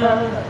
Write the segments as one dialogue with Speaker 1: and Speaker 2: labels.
Speaker 1: Subhanallah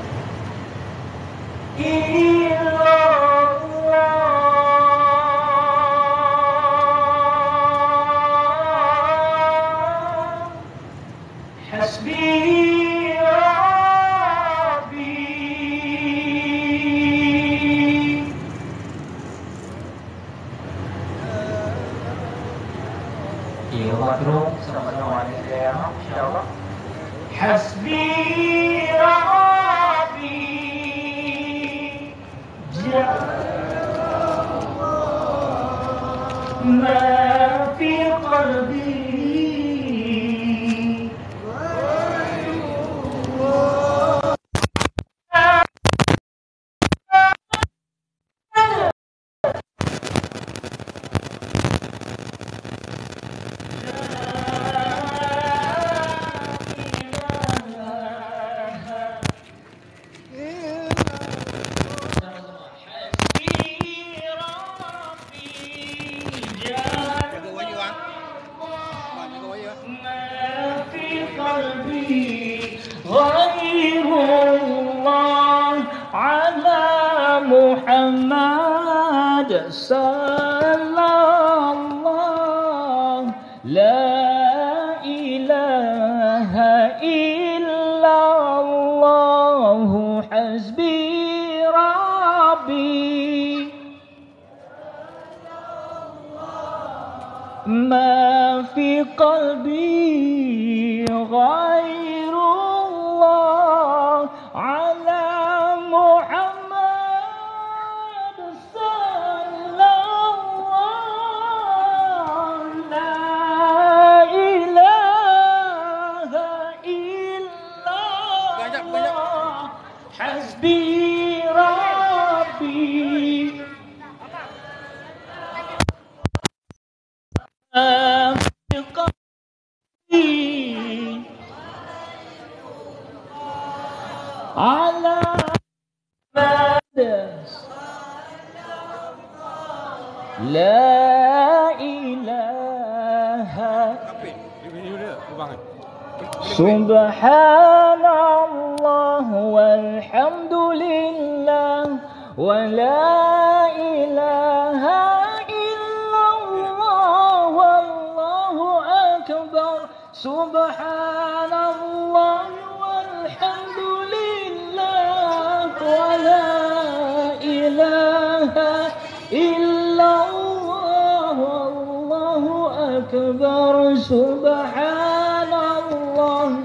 Speaker 1: walhamdulillah wa la ilaha illallah wallahu akbar. Subhanallah walhamdulillah wa la ilaha illallah wallahu akbar. Subhanallah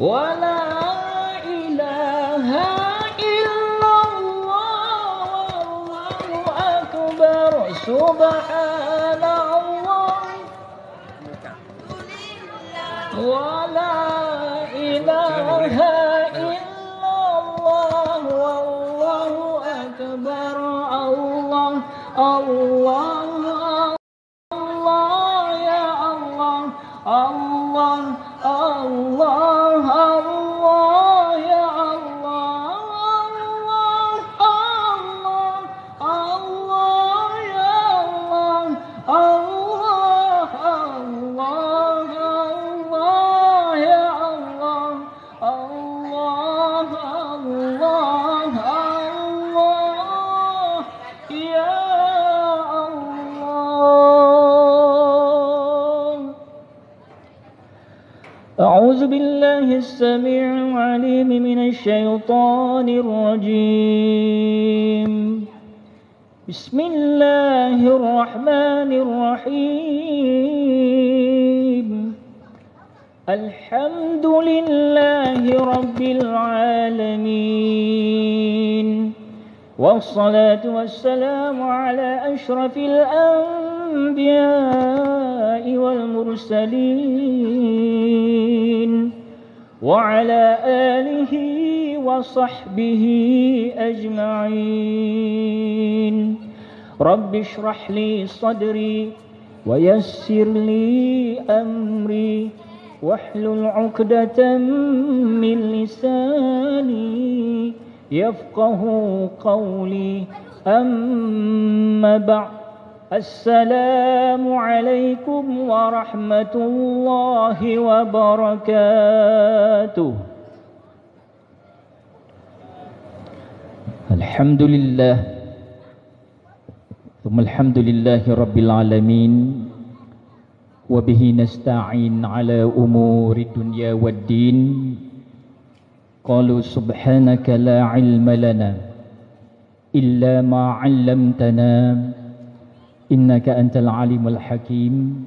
Speaker 1: wa la ilaha illallah wallahu akbar. Subhanallah wa la ilaha illallah wallahu akbar. Allah Allah Allah ya Allah Allah Allah Allah ya Allah Allah Allah ya Allah Allah Allah Allah ya Allah Allah Allah Allah ya Allah. أعوذ بالله السميع العليم من الشيطان الرجيم. بسم الله الرحمن الرحيم. الحمد لله رب العالمين والصلاة والسلام على أشرف الأنبياء والمرسلين وعلى آله وصحبه أجمعين. رب اشرح لي صدري ويسر لي أمري واحلل عقدة من لساني يفقه قولي. أما بعد Assalamualaikum warahmatullahi wabarakatuh. Alhamdulillah. Thumma alhamdulillahi rabbil alamin. Wabihi nasta'in ala umuri dunya waddin. Qalu subhanaka la ilma lana illa ma 'allamtana innaka antal alimul hakim.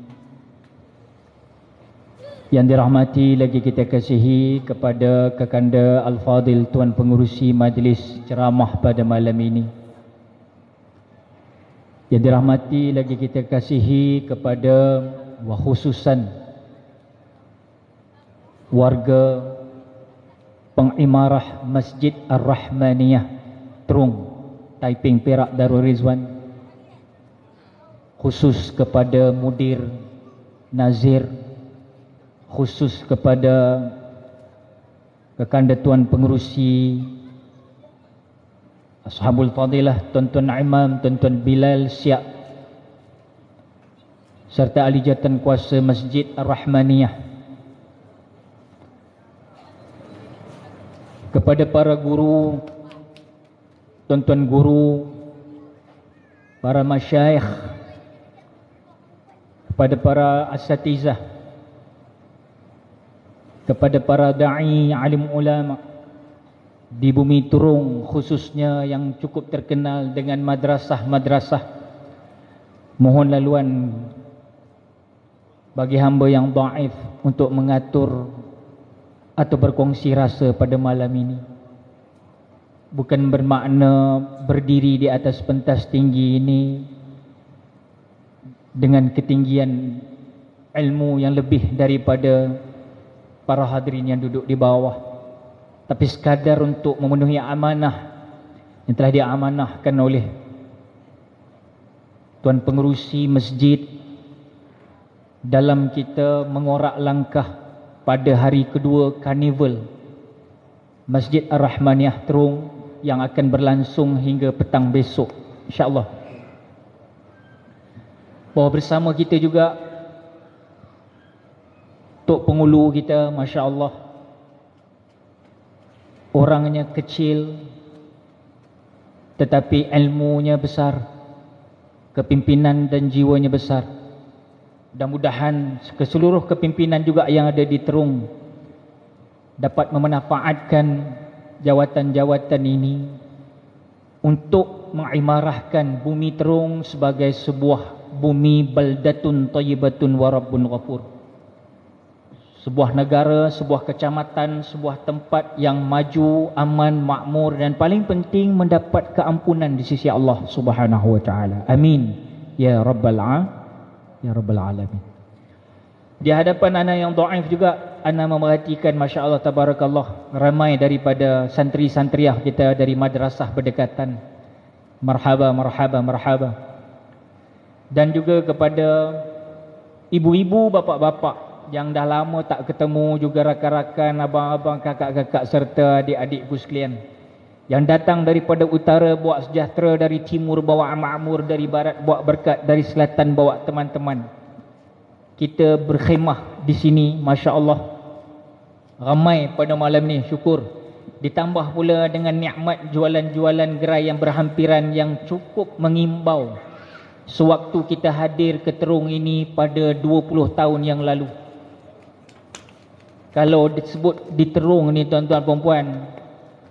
Speaker 1: Yang dirahmati lagi kita kasihi kepada Kakanda Al-Fadil Tuan Pengurusi Majlis Ceramah pada malam ini. Yang dirahmati lagi kita kasihi kepada khususan warga pengimarah Masjid Ar-Rahmaniyah Terung, Taiping, Perak, Darul Rizwan. Khusus kepada Mudir Nazir, khusus kepada Kakanda Tuan Pengurusi Ashabul Fadilah, Tuan-Tuan Imam, Tuan-Tuan Bilal Siap, serta ahli jawatan kuasa Masjid Ar-Rahmaniyah. Kepada para guru, tuan-tuan guru, para masyayikh, kepada para asatizah, kepada para da'i, alim ulama di bumi Terung khususnya yang cukup terkenal dengan madrasah-madrasah, mohon laluan bagi hamba yang dhaif untuk mengatur atau berkongsi rasa pada malam ini. Bukan bermakna berdiri di atas pentas tinggi ini dengan ketinggian ilmu yang lebih daripada para hadirin yang duduk di bawah, tapi sekadar untuk memenuhi amanah yang telah diamanahkan oleh Tuan Pengerusi Masjid dalam kita mengorak langkah pada hari kedua karnival Masjid Ar-Rahmaniyah Terung yang akan berlangsung hingga petang besok, insya-Allah. Bahawa bersama kita juga Tok Pengulu kita, Masya Allah, orangnya kecil tetapi ilmunya besar, kepimpinan dan jiwanya besar. Mudah-mudahan keseluruh kepimpinan juga yang ada di Terung dapat memanfaatkan jawatan-jawatan ini untuk mengimarahkan bumi Terung sebagai sebuah bumi baldatun thayyibatun wa rabbun ghafur. Sebuah negara, sebuah kecamatan, sebuah tempat yang maju, aman, makmur dan paling penting mendapat keampunan di sisi Allah Subhanahu wa taala. Amin ya rabbal alamin. Di hadapan anak yang dhaif juga anak memerhatikan, masya-Allah tabarakallah, ramai daripada santri-santriah kita dari madrasah berdekatan. Marhaba, marhaba, marhaba. Dan juga kepada ibu-ibu, bapa-bapa yang dah lama tak ketemu, juga rakan-rakan, abang-abang, kakak-kakak serta adik-adikku sekalian yang datang daripada utara bawa sejahtera, dari timur bawa makmur, dari barat bawa berkat, dari selatan bawa teman-teman. Kita berkhemah di sini, masya-Allah, ramai pada malam ni, syukur. Ditambah pula dengan nikmat jualan-jualan gerai yang berhampiran yang cukup mengimbau sewaktu kita hadir ke Terung ini pada 20 tahun yang lalu. Kalau disebut di Terung ni tuan-tuan perempuan,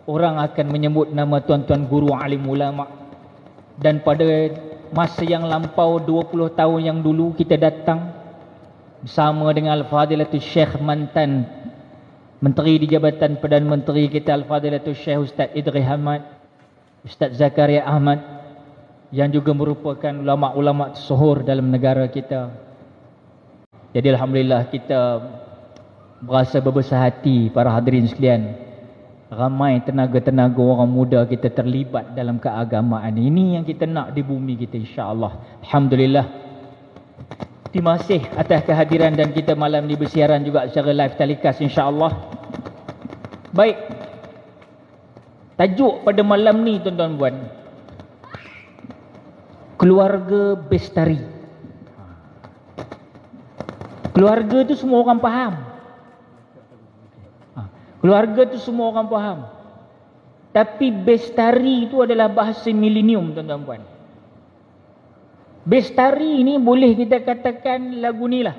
Speaker 1: orang akan menyebut nama tuan-tuan guru alim ulama. Dan pada masa yang lampau 20 tahun yang dulu kita datang bersama dengan Al-Fadilatul Syekh mantan Menteri di Jabatan Perdana Menteri kita, Al-Fadilatul Syekh Ustaz Idris Ahmad, Ustaz Zakaria Ahmad, yang juga merupakan ulama-ulama suhur dalam negara kita. Jadi alhamdulillah kita berasa berbesar hati para hadirin sekalian. Ramai tenaga-tenaga orang muda kita terlibat dalam keagamaan. Ini yang kita nak di bumi kita, insya-Allah. Alhamdulillah. Terima kasih atas kehadiran dan kita malam ni bersiaran juga secara live telecast, insya-Allah. Baik. Tajuk pada malam ni tuan-tuan puan, keluarga Bestari. Keluarga tu semua orang faham. Keluarga tu semua orang faham. Tapi Bestari itu adalah bahasa milenium, tuan-tuan puan. Bestari ni boleh kita katakan lagu ni lah.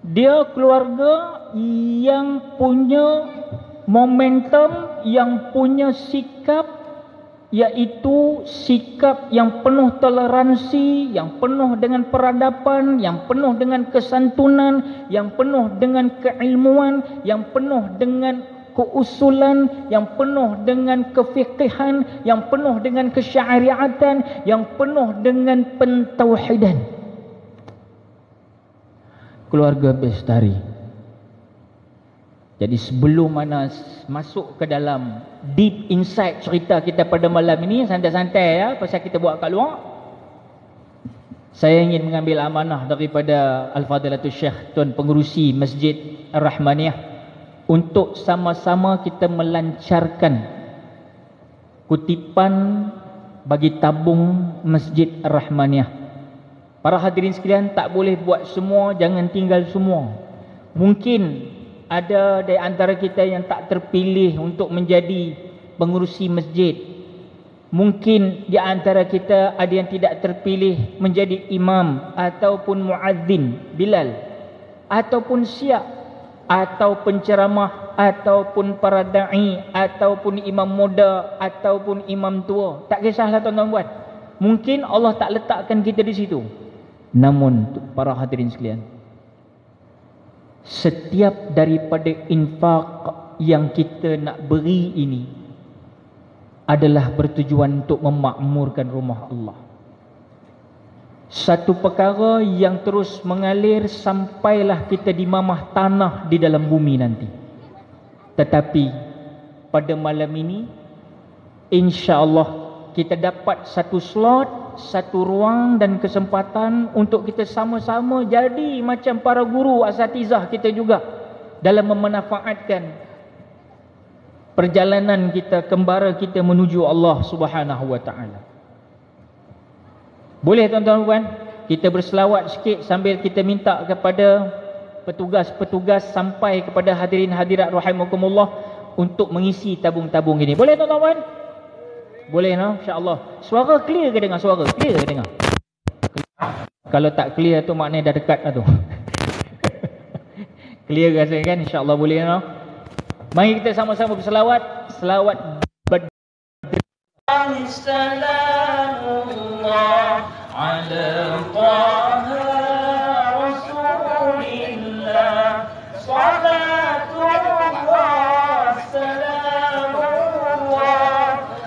Speaker 1: Dia keluarga yang punya momentum, yang punya sikap, iaitu sikap yang penuh toleransi, yang penuh dengan peradaban, yang penuh dengan kesantunan, yang penuh dengan keilmuan, yang penuh dengan keusulan, yang penuh dengan kefiqihan, yang penuh dengan kesyariatan, yang penuh dengan pentauhidan. Keluarga Bestari. Jadi sebelum mana masuk ke dalam deep insight cerita kita pada malam ini, santai-santai ya, pasal kita buat kat luar, saya ingin mengambil amanah daripada Al-Fadilatul Syekh Tuan Pengerusi Masjid Ar-Rahmaniyah untuk sama-sama kita melancarkan kutipan bagi tabung Masjid Ar-Rahmaniyah. Para hadirin sekalian, tak boleh buat semua, jangan tinggal semua. Mungkin ada di antara kita yang tak terpilih untuk menjadi pengerusi masjid. Mungkin di antara kita ada yang tidak terpilih menjadi imam ataupun muazzin Bilal, ataupun syiah, atau penceramah, ataupun para da'i, ataupun imam muda, ataupun imam tua. Tak kisahlah tuan-tuan buat. Mungkin Allah tak letakkan kita di situ. Namun para hadirin sekalian, setiap daripada infak yang kita nak beri ini adalah bertujuan untuk memakmurkan rumah Allah. Satu perkara yang terus mengalir sampailah kita dimamah tanah di dalam bumi nanti. Tetapi pada malam ini, insya-Allah kita dapat satu slot, satu ruang dan kesempatan untuk kita sama-sama jadi macam para guru asatizah kita juga dalam memanfaatkan perjalanan kita, kembara kita menuju Allah Subhanahu wa taala. Boleh tuan-tuan puan, kita berselawat sikit sambil kita minta kepada petugas-petugas sampai kepada hadirin hadirat rahimakumullah untuk mengisi tabung-tabung ini. Boleh tuan-tuan puan? Boleh no? Insya-Allah. Suara clear ke dengar? Suara clear ke dengar? Kalau tak clear tu maknanya dah dekat dah tu. Clear rasa kan? Insya-Allah boleh no? Mari kita sama-sama berselawat. Selawat Salamullah ala Taha Rasulillah. Salatullah salamullah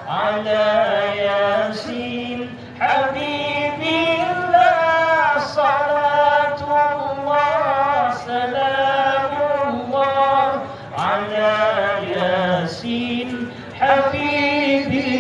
Speaker 1: ala Yasin Habibillah. Salatullah salamullah ala Yasin Habibillah.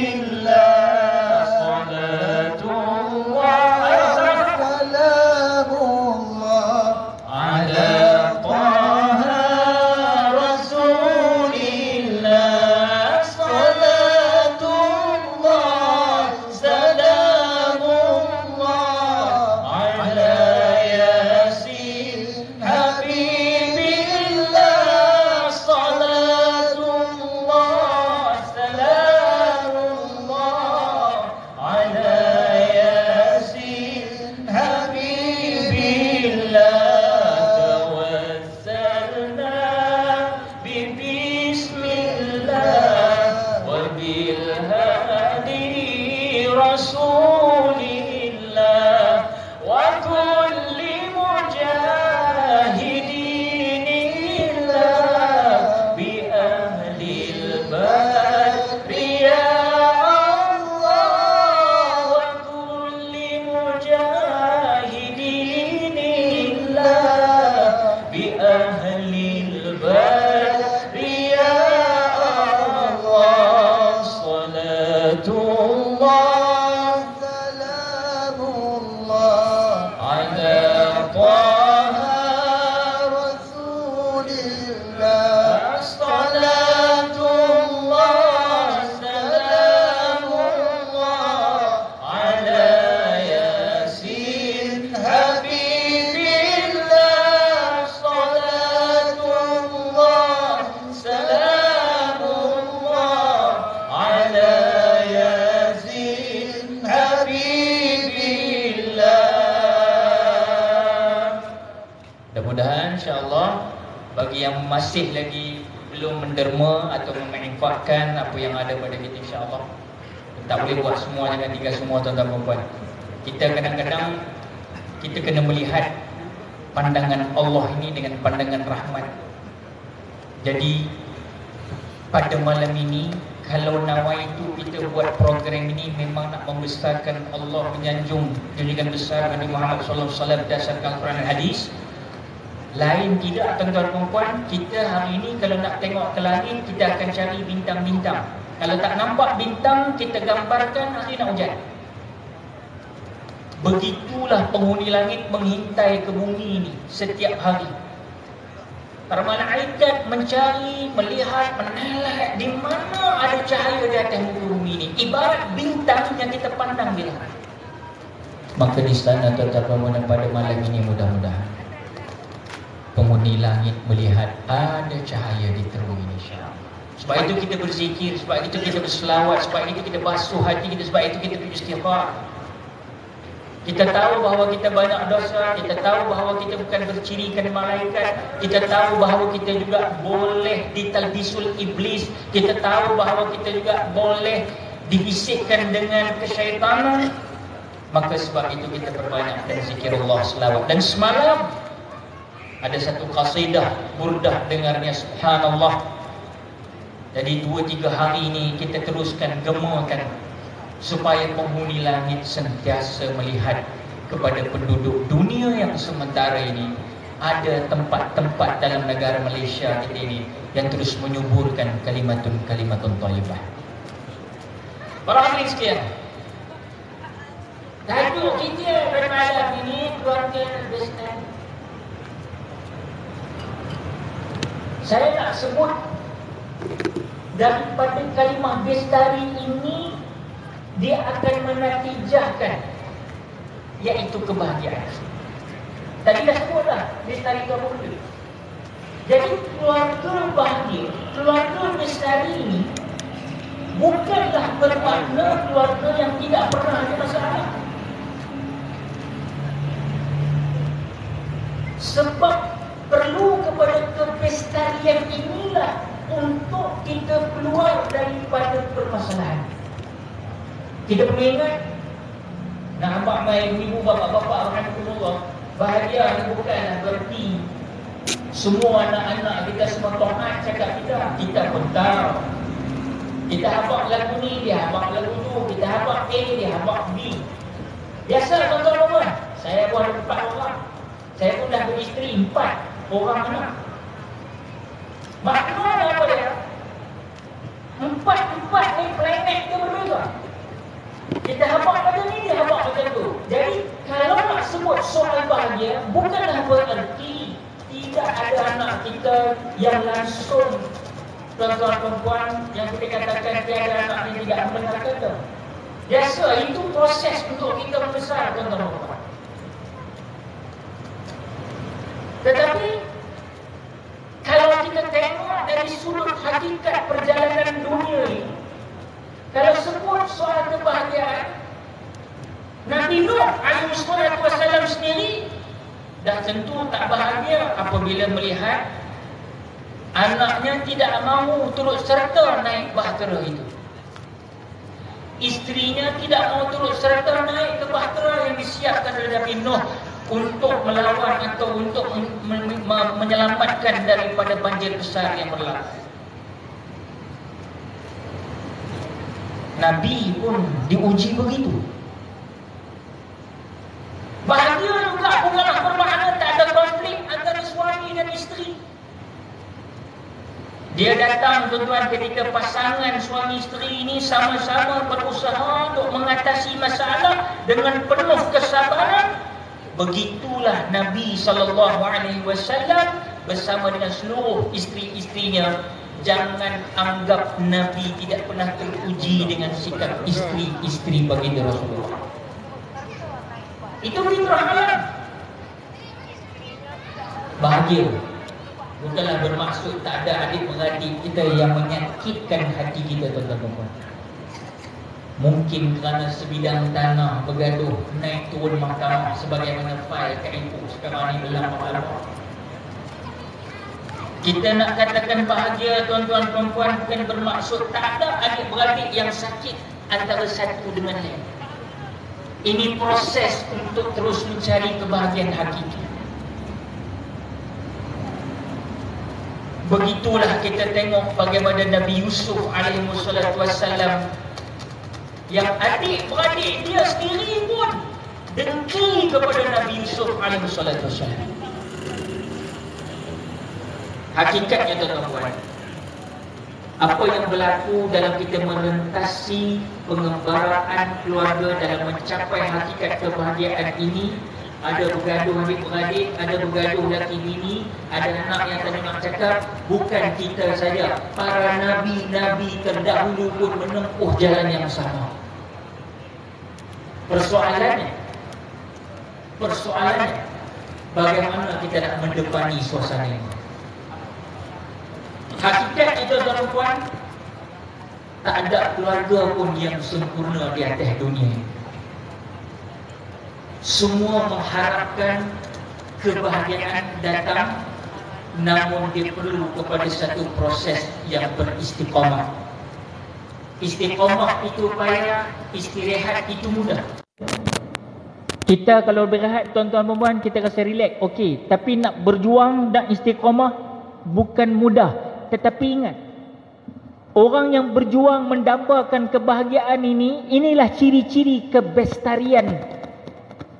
Speaker 2: حبيب الله صلاة الله سلام الله على ياسين حبيب الله. Mudah-mudahan insya-Allah bagi yang masih lagi belum menderma atau memanfaatkan apa yang ada pada kita, insya-Allah tak boleh buat semua, jangan tinggal semua tuan-tuan dan puan. Kita kadang-kadang kita kena melihat pandangan Allah ini dengan pandangan rahmat. Jadi pada malam ini kalau nawai itu kita buat program ini memang nak membesarkan Allah, menyanjung junjungan besar Nabi Muhammad sallallahu alaihi wasallam berdasarkan Quran dan hadis. Lain tidak tuan-tuan dan puan, kita hari ini kalau nak tengok ke langit kita akan cari bintang-bintang. Kalau tak nampak bintang, kita gambarkan nanti nak hujan. Begitulah penghuni langit mengintai ke bumi ini setiap hari. Para malaikat mencari, melihat, menelak di mana ada cahaya di atas muka bumi ini. Ibarat bintang yang kita pandang di langit. Maka di sana tuan-tuan pada malam ini mudah-mudahan penghuni langit melihat ada cahaya di terung ini, insya-Allah. Sebab itu kita berzikir, sebab itu kita berselawat, sebab itu kita basuh hati kita, sebab itu kita beristighfar. Kita tahu bahawa kita banyak dosa, kita tahu bahawa kita bukan bercirikan malaikat, kita tahu bahawa kita juga boleh ditalbisul iblis, kita tahu bahawa kita juga boleh dibisikkan dengan kesyaitanan. Maka sebab itu kita perbanyakkan zikirullah, selawat. Dan semalam ada satu qasidah burdah dengarnya, subhanallah. Jadi 2-3 hari ini kita teruskan gemakan supaya penghuni langit sentiasa melihat kepada penduduk dunia yang sementara ini. Ada tempat-tempat dalam negara Malaysia kita ini yang terus menyuburkan kalimatun thayyibah. Para hadirin sekalian, tajuk kita pada malam ini keluarga Bestari. Saya nak sebut daripada kalimah Bestari ini, dia akan menatijahkan iaitu kebahagiaan. Tadi dah sebut dah Bestari itu apa benda. Jadi keluarga bahagia, keluarga Bestari ini bukanlah bermakna keluarga yang tidak pernah ada masalah. Sebab perlu kepada kepestarian inilah untuk kita keluar daripada permasalahan. Kita perlu ingat, nak abang main ibu bapa-bapa rahmatullah, bahagia bukanlah berarti semua anak-anak kita semua taat cakap kita pun tahu. Kita habaq lagu ni, dia habaq lagu tu, kita habaq A, dia habaq B. Biasa tuan-tuan, saya pun ada 4 orang. Saya pun dah beristeri 4 orang anak. Maknanya apa dia? 4 ni planet dia berbeza. Kita habaq macam ni, dia habaq macam tu. Jadi kalau nak sebut soal bahagia, bukanlah bererti tidak ada anak kita yang langsung, tuan-tuan perempuan, yang kita katakan tiada anak yang tidak mendengar kata. Biasa itu proses untuk kita membesar, tuan-tuan perempuan. Tetapi kalau kita tengok dari sudut hakikat perjalanan dunia ini, kalau sebut soal kebahagiaan, Nabi Nuh alaihi wasallam sendiri dah tentu tak bahagia apabila melihat anaknya tidak mahu turut serta naik bahtera itu. Isterinya tidak mahu turut serta naik ke bahtera yang disiapkan oleh Nabi Nuh untuk melawan atau untuk menyelamatkan daripada banjir besar yang berlaku. Nabi pun diuji begitu. Bahagia juga bukanlah bermakna tak ada konflik antara suami dan isteri. Dia datang tuan-tuan ketika pasangan suami isteri ini sama-sama berusaha untuk mengatasi masalah dengan penuh kesabaran. Begitulah Nabi SAW bersama dengan seluruh isteri-isterinya. Jangan anggap Nabi tidak pernah teruji dengan sikap isteri-isteri baginda Rasulullah. Itu fitrah alam. Bahagia bukanlah bermaksud tak ada adik-beradik kita yang menyakitkan hati kita, tuan-tuan. Mungkin kerana sebidang tanah bergaduh, naik turun mahkamah sebagaimana fail KIPU sekarang ni berlama-lama. Kita nak katakan bahagia, tuan-tuan perempuan, bukan bermaksud tak ada adik-beradik yang sakit antara satu dengan lain. Ini proses untuk terus mencari kebahagiaan hakiki. Begitulah kita tengok bagaimana Nabi Yusuf alaihissalam, yang adik-beradik dia sendiri pun dengki kepada Nabi Yusuf alaihissalam. Hakikatnya, tuan-tuan, apa yang berlaku dalam kita merentasi pengembaraan keluarga dalam mencapai hakikat kebahagiaan ini, ada bergaduh adik-beradik, ada bergaduh laki bini, ada anak yang tak nak cakap, bukan kita saja, para nabi-nabi terdahulu pun menempuh jalan yang sama. Persoalannya, bagaimana kita nak mendepani suasana ini? Hakikat itu, tuan-tuan, tak ada keluarga pun yang sempurna di atas dunia ini. Semua mengharapkan kebahagiaan datang, namun dia perlu kepada satu proses yang beristiqamah. Istiqamah itu payah, istirahat itu mudah.
Speaker 1: Kita kalau berehat, tuan-tuan perempuan, kita rasa relax, okey. Tapi nak berjuang dan istiqamah bukan mudah. Tetapi ingat, orang yang berjuang mendambakan kebahagiaan ini, inilah ciri-ciri kebestarian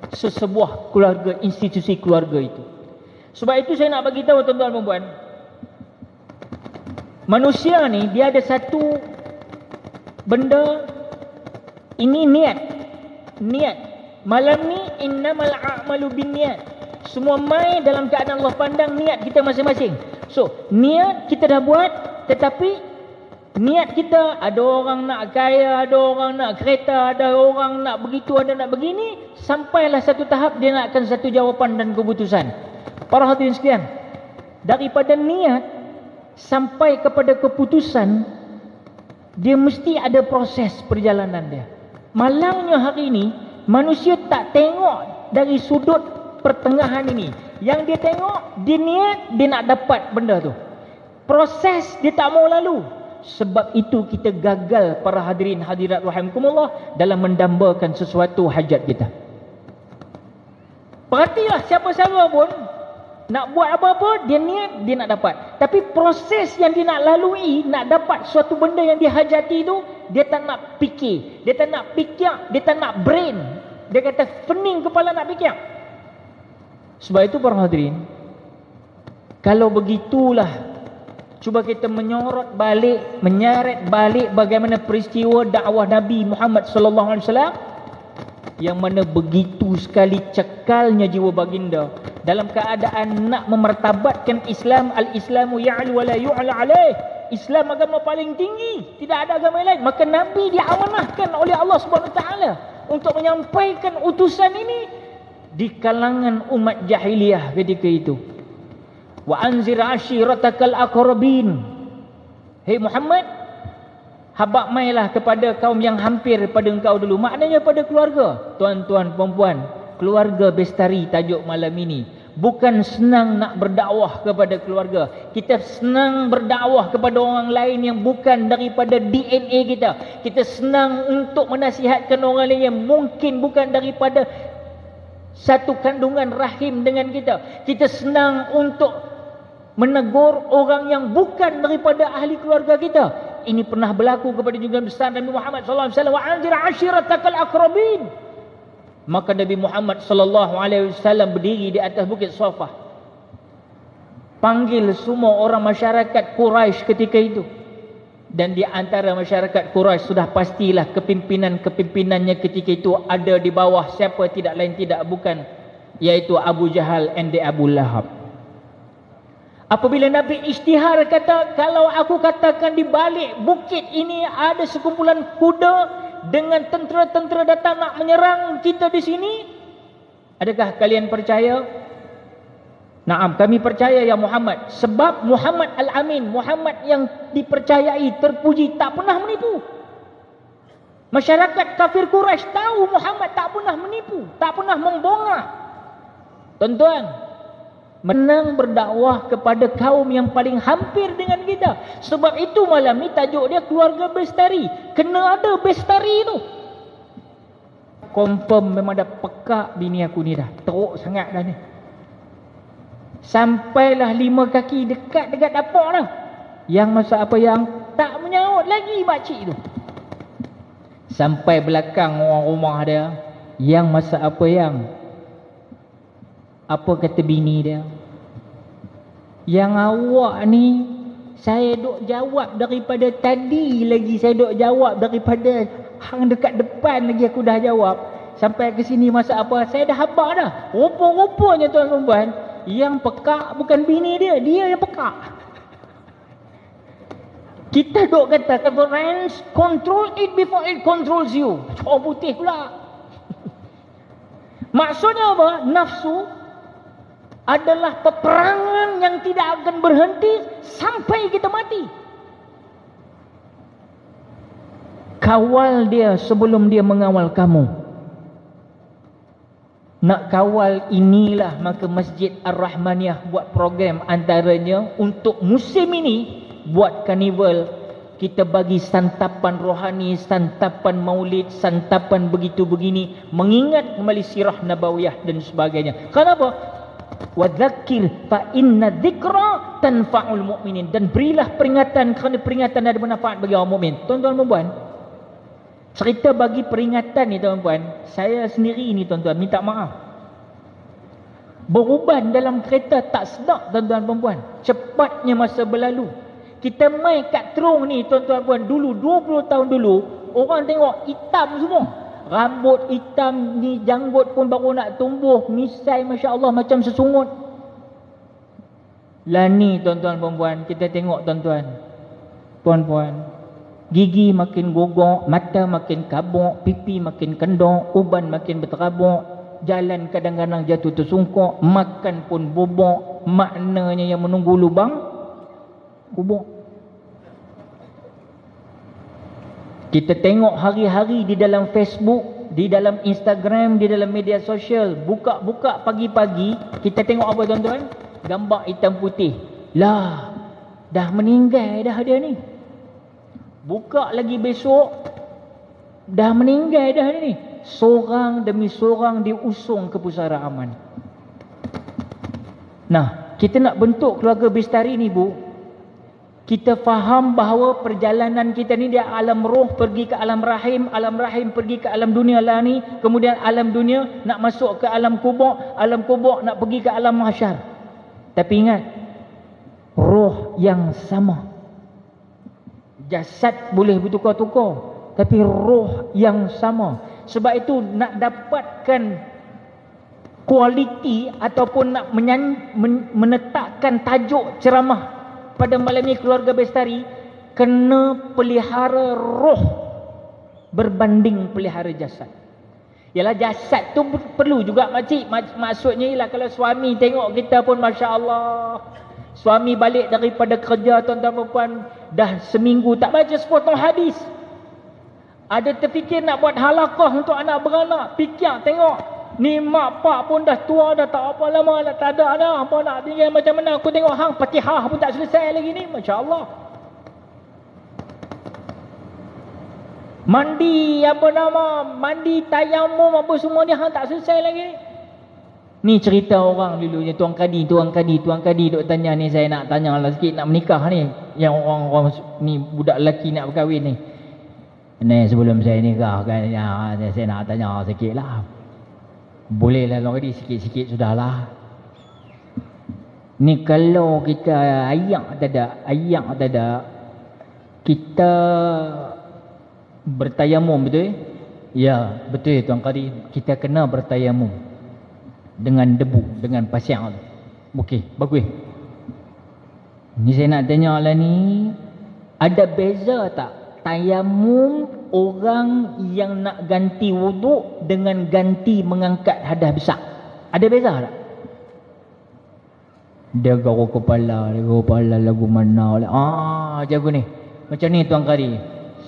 Speaker 1: sesebuah keluarga, institusi keluarga itu. Sebab itu saya nak bagi tahu, tuan-tuan perempuan, manusia ni dia ada satu benda, ini niat. Malam ni innamal a'malu binniat. Semua mai dalam keadaan Allah pandang niat kita masing-masing. So, niat kita dah buat, tetapi niat kita, ada orang nak kaya, ada orang nak kereta, ada orang nak begitu, ada nak begini, sampailah satu tahap dia nakkan satu jawapan dan keputusan. Para hadirin sekalian, daripada niat sampai kepada keputusan, dia mesti ada proses perjalanan dia. Malangnya hari ini, manusia tak tengok dari sudut pertengahan ini. Yang dia tengok, dia niat, dia nak dapat benda tu. Proses dia tak mau lalu. Sebab itu kita gagal, para hadirin hadirat rahimakumullah, dalam mendambakan sesuatu hajat kita. Perhatilah, siapa-siapa pun nak buat apa-apa, dia niat, dia nak dapat. Tapi proses yang dia nak lalui, nak dapat suatu benda yang dia hajati itu, dia tak nak fikir, dia tak nak fikir, dia tak nak brain. Dia kata pening kepala nak fikir. Sebab itu para hadirin, kalau begitulah, cuba kita menyorot balik, menyeret balik bagaimana peristiwa dakwah Nabi Muhammad sallallahu alaihi wasallam, yang mana begitu sekali cekalnya jiwa baginda dalam keadaan nak memertabatkan Islam. Al-Islamu ya'lu wa la yu'la alaih. Islam agama paling tinggi, tidak ada agama lain. Maka Nabi diamanahkan oleh Allah Subhanahu wa taala untuk menyampaikan utusan ini di kalangan umat jahiliyah ketika itu. Wa anzir ashiratakal aqrabin. Hei Muhammad, habaq mailah kepada kaum yang hampir pada engkau dulu. Maknanya pada keluarga. Tuan-tuan, perempuan, keluarga bestari tajuk malam ini. Bukan senang nak berdakwah kepada keluarga. Kita senang berdakwah kepada orang lain yang bukan daripada DNA kita. Kita senang untuk menasihatkan orang lain yang mungkin bukan daripada satu kandungan rahim dengan kita. Kita senang untuk menegur orang yang bukan daripada ahli keluarga kita. Ini pernah berlaku kepada junjungan besar Nabi Muhammad sallallahu alaihi wasallam, wa anzir ashiratakal aqrabin. Maka Nabi Muhammad sallallahu alaihi wasallam berdiri di atas bukit Safah, panggil semua orang masyarakat Quraisy ketika itu. Dan di antara masyarakat Quraisy sudah pastilah kepimpinan-kepimpinannya ketika itu ada di bawah siapa, tidak lain tidak bukan, iaitu Abu Jahal and Abu Lahab. Apabila Nabi isytihar kata, kalau aku katakan di balik bukit ini ada sekumpulan kuda dengan tentera-tentera datang nak menyerang kita di sini, Adakah kalian percaya? Naam, kami percaya ya Muhammad. Sebab Muhammad Al-Amin, Muhammad yang dipercayai, terpuji, tak pernah menipu. Masyarakat kafir Quraisy tahu Muhammad tak pernah menipu, tak pernah membongkar. Tuan-tuan, menang berdakwah kepada kaum yang paling hampir dengan kita. Sebab itu malam ni tajuk dia keluarga Bestari. Kena ada Bestari tu. Confirm memang dah pekak bini aku ni dah. Teruk sangat dah ni. Sampailah 5 kaki dekat dapur dah. Yang masa apa yang tak menyaut lagi makcik tu. Sampai belakang orang rumah dia. Yang masa apa yang apa kata bini dia? Yang awak ni saya duk jawab daripada tadi lagi, saya duk jawab daripada hang dekat depan lagi aku dah jawab. Sampai ke sini masa apa saya dah habaq dah. Rupa-rupanya tuan-tuan, yang pekak bukan bini dia, dia yang pekak. Kita duk kata tolerance, control it before it controls you. Orang putih pula. Maksudnya apa? Nafsu adalah peperangan yang tidak akan berhenti sampai kita mati. Kawal dia sebelum dia mengawal kamu. Nak kawal inilah maka Masjid Ar-Rahmaniyah buat program antaranya untuk musim ini buat karnival. Kita bagi santapan rohani, santapan maulid, santapan begitu begini, mengingat kembali sirah nabawiyah dan sebagainya. Kenapa? Wadzakir fa inna dzikra tanfa'ul mu'minin, dan berilah peringatan kerana peringatan ada bermanfaat bagi orang mukmin. Tuan-tuan dan puan, cerita bagi peringatan ni tuan-tuan, saya sendiri ni tuan-tuan minta maaf. Beruban dalam kereta tak sedap tuan-tuan dan puan. Cepatnya masa berlalu. Kita main kat terung ni tuan-tuan dan puan, dulu 20 tahun dulu, orang tengok hitam semua. Rambut hitam ni, janggut pun baru nak tumbuh, misai masya-Allah macam sesungut. Lah ni tuan-tuan perempuan, kita tengok tuan-tuan, puan-puan, gigi makin gogok, mata makin kabuk, pipi makin kendor, uban makin berterabuk, jalan kadang-kadang jatuh tersungkuk, makan pun bobok, maknanya yang menunggu lubang kubur. Kita tengok hari-hari di dalam Facebook, di dalam Instagram, di dalam media sosial, buka-buka pagi-pagi, kita tengok apa tuan-tuan? Gambar hitam putih. Lah, dah meninggal dah dia ni. Buka lagi besok, dah meninggal dah dia ni. Seorang demi seorang diusung ke pusara aman. Nah, kita nak bentuk keluarga Bestari ni bu, kita faham bahawa perjalanan kita ni dia alam roh pergi ke alam rahim pergi ke alam dunia lani, kemudian alam dunia nak masuk ke alam kubur nak pergi ke alam mahsyar. Tapi ingat, roh yang sama. Jasad boleh bertukar-tukar, tapi roh yang sama. Sebab itu nak dapatkan kualiti ataupun nak menetapkan tajuk ceramah pada malam ni keluarga Bestari, kena pelihara roh berbanding pelihara jasad. Yalah, jasad tu perlu juga makcik. Maksudnya ialah kalau suami tengok kita pun masya-Allah, suami balik daripada kerja tuan-tuan puan, dah seminggu tak baca sepotong hadis, ada terfikir nak buat halakah untuk anak beranak, fikir tengok ni mak pak pun dah tua, dah tak apa lama dah, tak ada dah apa nak tinggal macam mana. Aku tengok hang Fatihah pun tak selesai lagi ni, masya-Allah. Mandi mandi tayamum apa semua ni hang tak selesai lagi ni. Ni cerita orang dulunya, tuan kadi duk tanya ni, saya nak tanya lah sikit, nak menikah ni, yang orang ni budak lelaki nak berkahwin ni. Ni sebelum saya nikah kan, saya nak tanya sikit lah. Boleh lah orang ni, sikit-sikit sudahlah. Ni kalau kita ayak tak ada, kita bertayamum, betul? Ya, betul Tuan Qadi. Kita kena bertayamum dengan debu, dengan pasir. Okey, bagus. Ni saya nak tanya lah ni, ada beza tak tayamum orang yang nak ganti wuduk dengan ganti mengangkat hadas besar? Ada beza tak? Dia garuk kepala lagu mana. Jago ni. Macam ni Tuan Kari.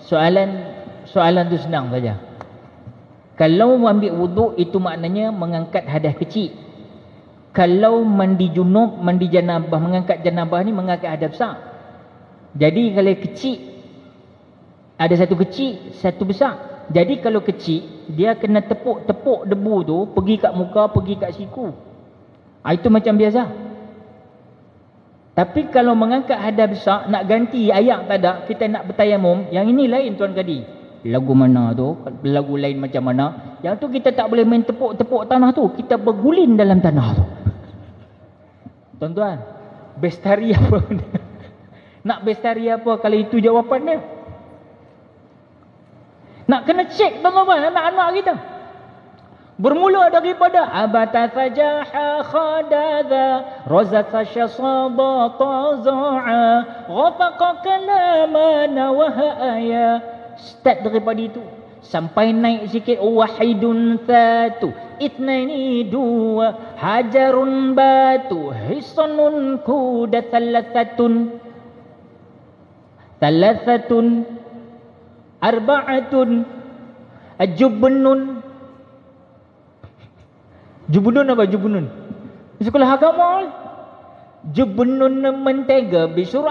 Speaker 1: Soalan tu senang saja. Kalau ambil wuduk itu maknanya mengangkat hadas kecil. Kalau mandi junub, mandi janabah, mengangkat janabah ni mengangkat hadas besar. Jadi kalau kecil, ada satu kecil, satu besar. Jadi kalau kecil, dia kena tepuk debu tu, pergi kat muka, pergi kat siku. Itu macam biasa. Tapi kalau mengangkat hadas besar, nak ganti ayak tak ada, kita nak bertayamum, yang ini lain Tuan Kadi. Lagu mana tu, lagu lain macam mana. Yang tu kita tak boleh main tepuk tanah tu, kita berguling dalam tanah tu. Tuan-tuan, bestari apa? Nak bestari apa kalau itu jawapan dia? Nak kena cek tuan-tuan, anak-anak kita. Bermula daripada abatasa jaha khadadha razata syasaba taza'a ghafaqa kalamana wa ha'aya. Start daripada itu sampai naik sikit wahidun satu itnaini dua hajarun batu hisanun kuda thalathatun arba'atun jubnun apa jubnun? Sekolah agama. Jubnun mentega bisurah